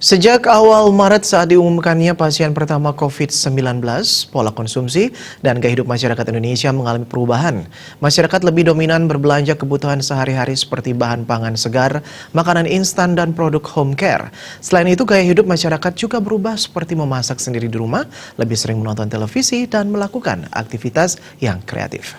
Sejak awal Maret saat diumumkannya pasien pertama COVID-19, pola konsumsi dan gaya hidup masyarakat Indonesia mengalami perubahan. Masyarakat lebih dominan berbelanja kebutuhan sehari-hari seperti bahan pangan segar, makanan instan, dan produk home care. Selain itu, gaya hidup masyarakat juga berubah seperti memasak sendiri di rumah, lebih sering menonton televisi, dan melakukan aktivitas yang kreatif.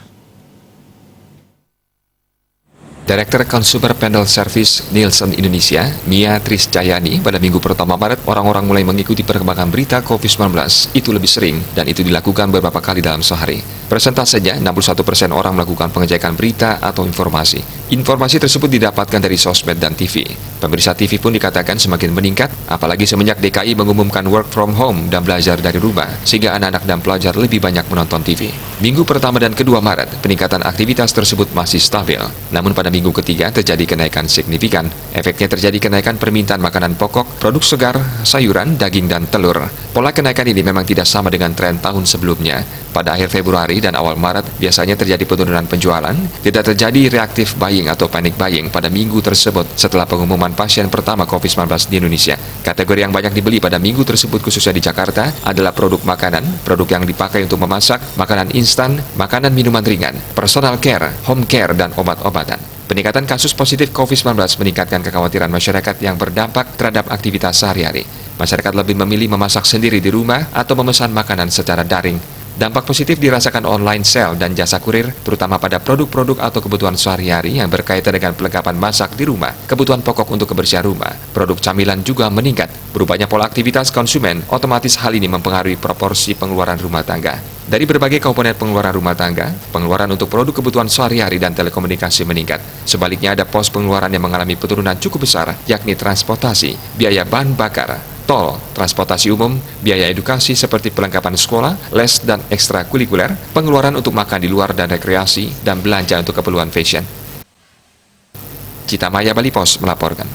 Direktur Consumer Panel Service Nielsen Indonesia, Mia Trisjayani, pada minggu pertama Maret, orang-orang mulai mengikuti perkembangan berita COVID-19 itu lebih sering, dan itu dilakukan beberapa kali dalam sehari. Persentasenya, 61% orang melakukan pengecekan berita atau informasi. Informasi tersebut didapatkan dari sosmed dan TV. Pemirsa TV pun dikatakan semakin meningkat, apalagi semenjak DKI mengumumkan work from home dan belajar dari rumah, sehingga anak-anak dan pelajar lebih banyak menonton TV. Minggu pertama dan kedua Maret, peningkatan aktivitas tersebut masih stabil. Namun pada minggu ketiga terjadi kenaikan signifikan. Efeknya terjadi kenaikan permintaan makanan pokok, produk segar, sayuran, daging, dan telur. Pola kenaikan ini memang tidak sama dengan tren tahun sebelumnya. Pada akhir Februari dan awal Maret, biasanya terjadi penurunan penjualan. Tidak terjadi reactive buying atau panic buying pada minggu tersebut setelah pengumuman pasien pertama COVID-19 di Indonesia. Kategori yang banyak dibeli pada minggu tersebut khususnya di Jakarta adalah produk makanan, produk yang dipakai untuk memasak, makanan instan, makanan minuman ringan, personal care, home care, dan obat-obatan. Peningkatan kasus positif COVID-19 meningkatkan kekhawatiran masyarakat yang berdampak terhadap aktivitas sehari-hari. Masyarakat lebih memilih memasak sendiri di rumah atau memesan makanan secara daring. Dampak positif dirasakan online sale dan jasa kurir, terutama pada produk-produk atau kebutuhan sehari-hari yang berkaitan dengan perlengkapan masak di rumah, kebutuhan pokok untuk kebersihan rumah. Produk camilan juga meningkat. Berubahnya pola aktivitas konsumen, otomatis hal ini mempengaruhi proporsi pengeluaran rumah tangga. Dari berbagai komponen pengeluaran rumah tangga, pengeluaran untuk produk kebutuhan sehari-hari dan telekomunikasi meningkat. Sebaliknya ada pos pengeluaran yang mengalami penurunan cukup besar, yakni transportasi, biaya bahan bakar, tol, transportasi umum, biaya edukasi seperti perlengkapan sekolah, les dan ekstrakurikuler, pengeluaran untuk makan di luar dan rekreasi, dan belanja untuk keperluan fashion. Cita Maya Bali Pos melaporkan.